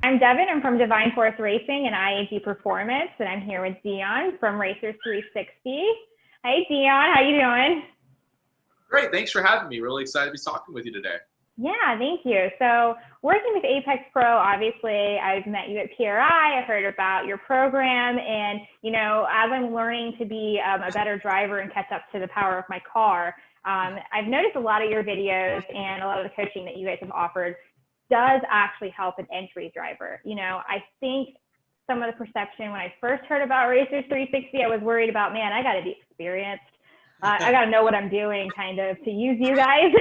I'm Devin. I'm from Divine Force Racing and IAG Performance, and I'm here with Dion from Racers360. Hey, Dion, how you doing? Great. Thanks for having me. Really excited to be talking with you today. Yeah, thank you. So, working with Apex Pro, obviously, I've met you at PRI. I heard about your program, and as I'm learning to be a better driver and catch up to the power of my car, I've noticed a lot of your videos and a lot of the coaching that you guys have offered does actually help an entry driver. I think some of the perception when I first heard about Racers 360, I was worried about, man, I got to be experienced. I got to know what I'm doing kind of to use you guys.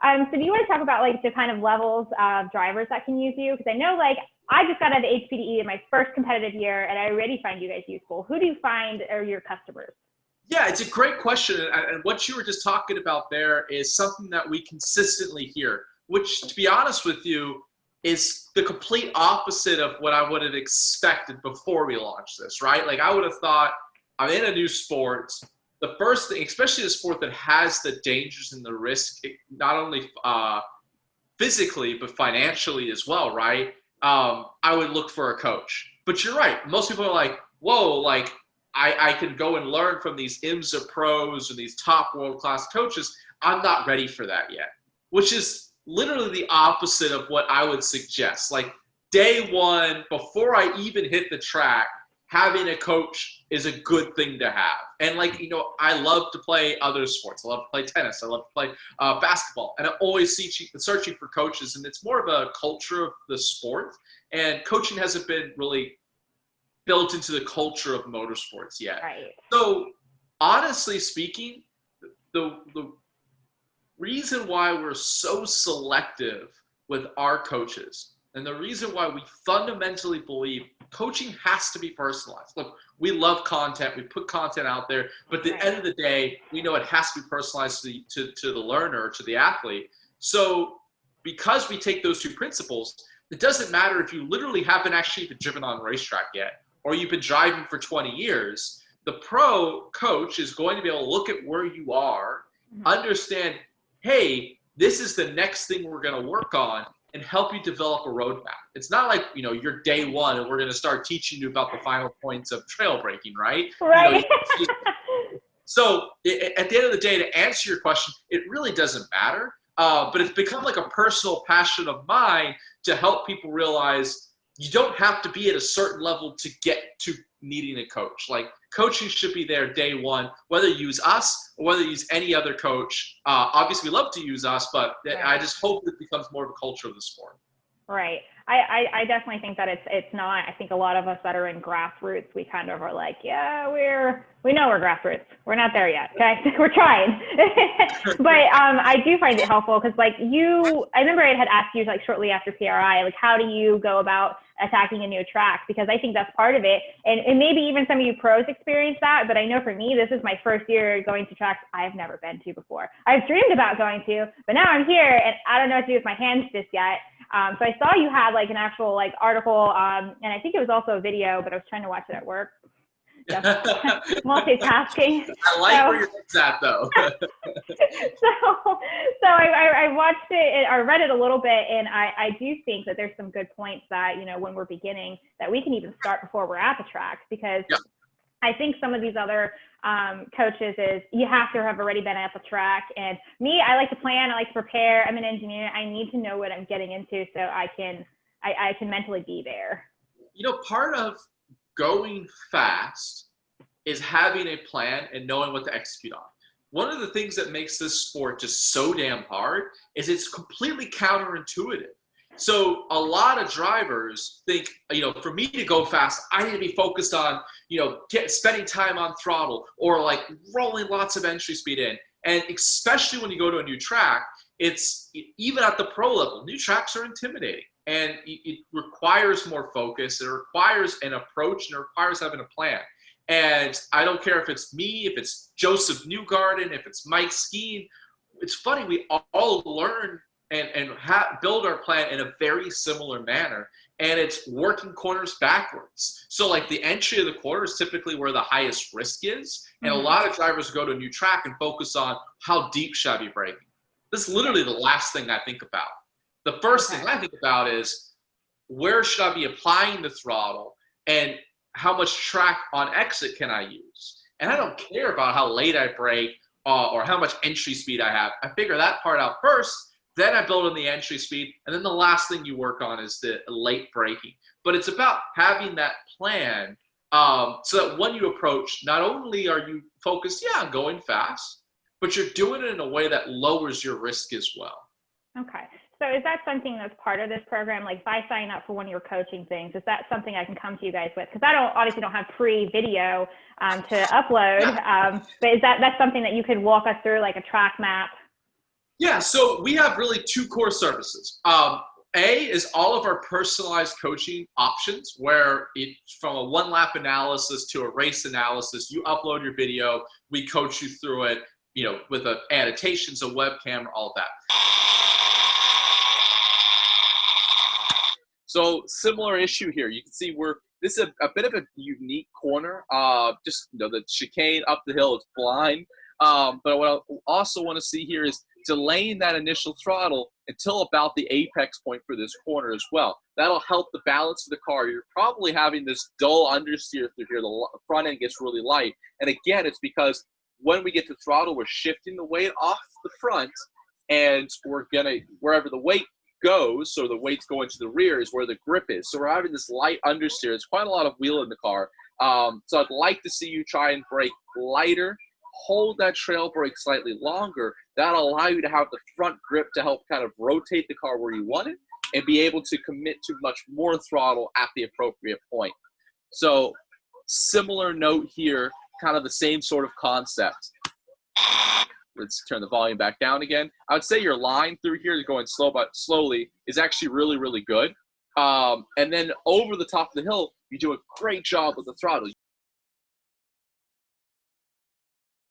So do you want to talk about like the kind of levels of drivers that can use you? Because I know like I just got out of HPDE in my first competitive year and I already find you guys useful. Who do you find are your customers? Yeah, it's a great question. And what you were just talking about there is something that we consistently hear, which, to be honest with you, is the complete opposite of what I would have expected before we launched this, right? Like I would have thought, I'm in a new sport. The first thing, especially a sport that has the dangers and the risk, not only physically, but financially as well, right? I would look for a coach. But you're right. Most people are like, whoa, like I can go and learn from these IMSA pros or these top world-class coaches. I'm not ready for that yet, which is literally the opposite of what I would suggest. Like day one, before I even hit the track, having a coach is a good thing to have. And like, I love to play other sports. I love to play tennis. I love to play basketball. And I'm always searching for coaches. And it's more of a culture of the sport. And coaching hasn't been really built into the culture of motorsports yet. Right. So honestly speaking, the reason why we're so selective with our coaches and the reason why we fundamentally believe coaching has to be personalized. Look, we love content. We put content out there. But at the end of the day, we know it has to be personalized to the learner, to the athlete. So because we take those two principles, it doesn't matter if you literally haven't actually been driven on a racetrack yet or you've been driving for 20 years. The pro coach is going to be able to look at where you are, understand, hey, this is the next thing we're going to work on, and help you develop a roadmap. It's not like, you're day one and we're going to start teaching you about the final points of trail braking, right? Right. So at the end of the day, to answer your question, it really doesn't matter. But it's become like a personal passion of mine to help people realize you don't have to be at a certain level to get to needing a coach. Like coaching should be there day one, whether you use us or whether you use any other coach. Obviously, we love to use us, but I just hope it becomes more of a culture of the sport. Right. I definitely think that it's not. I think a lot of us that are in grassroots, we kind of are like, yeah, we know we're grassroots. We're not there yet. Okay, we're trying. But I do find it helpful because I remember I had asked you like shortly after PRI, like how do you go about attacking a new track? Because I think that's part of it. And maybe even some of you pros experience that, but I know for me, this is my first year going to tracks I've never been to before. I've dreamed about going to, but now I'm here and I don't know what to do with my hands just yet. So I saw you had like an actual like article, and I think it was also a video, but I was trying to watch it at work. Yeah. Multitasking. I like where your head's at, though. so I watched it or read it a little bit, and I do think that there's some good points that when we're beginning that we can even start before we're at the track, because I think some of these other coaches is you have to have already been at the track. And me, I like to plan, I like to prepare. I'm an engineer. I need to know what I'm getting into so I can mentally be there. Part of going fast is having a plan and knowing what to execute on. One of the things that makes this sport just so damn hard is it's completely counterintuitive. So a lot of drivers think, for me to go fast, I need to be focused on, spending time on throttle or like rolling lots of entry speed in. And especially when you go to a new track, it's even at the pro level, new tracks are intimidating and it requires more focus. It requires an approach and it requires having a plan. And I don't care if it's me, if it's Joseph Newgarden, if it's Mike Skeen. It's funny, we all learn and build our plan in a very similar manner. And it's working corners backwards. So like the entry of the corner is typically where the highest risk is. And a lot of drivers go to a new track and focus on how deep should I be braking. This is literally the last thing I think about. The first thing I think about is where should I be applying the throttle, and how much track on exit can I use? And I don't care about how late I brake or how much entry speed I have. I figure that part out first, then I build in the entry speed, and then the last thing you work on is the late braking. But it's about having that plan so that when you approach, not only are you focused, on going fast, but you're doing it in a way that lowers your risk as well. Okay. So is that something that's part of this program? Like if I sign up for one of your coaching things, is that something I can come to you guys with? Because I obviously don't have pre-video to upload, but is that's something that you could walk us through, like a track map? Yeah, so we have really two core services. A is all of our personalized coaching options, where it's from a one-lap analysis to a race analysis. You upload your video, we coach you through it, with annotations, a webcam, all of that. So similar issue here. You can see this is a bit of a unique corner. The chicane up the hill is blind. But what I also want to see here is delaying that initial throttle until about the apex point for this corner as well. That'll help the balance of the car. You're probably having this dull understeer through here. The front end gets really light. And again, it's because when we get to throttle, we're shifting the weight off the front, and we're gonna, wherever the weight goes, so the weight's going to the rear is where the grip is. So we're having this light understeer. It's quite a lot of wheel in the car. So I'd like to see you try and brake lighter, hold that trail brake slightly longer. That'll allow you to have the front grip to help kind of rotate the car where you want it and be able to commit to much more throttle at the appropriate point. So similar note here, kind of the same sort of concept. Let's turn the volume back down again. I would say your line through here, going slow but slowly, is actually really, really good. And then over the top of the hill, you do a great job with the throttle.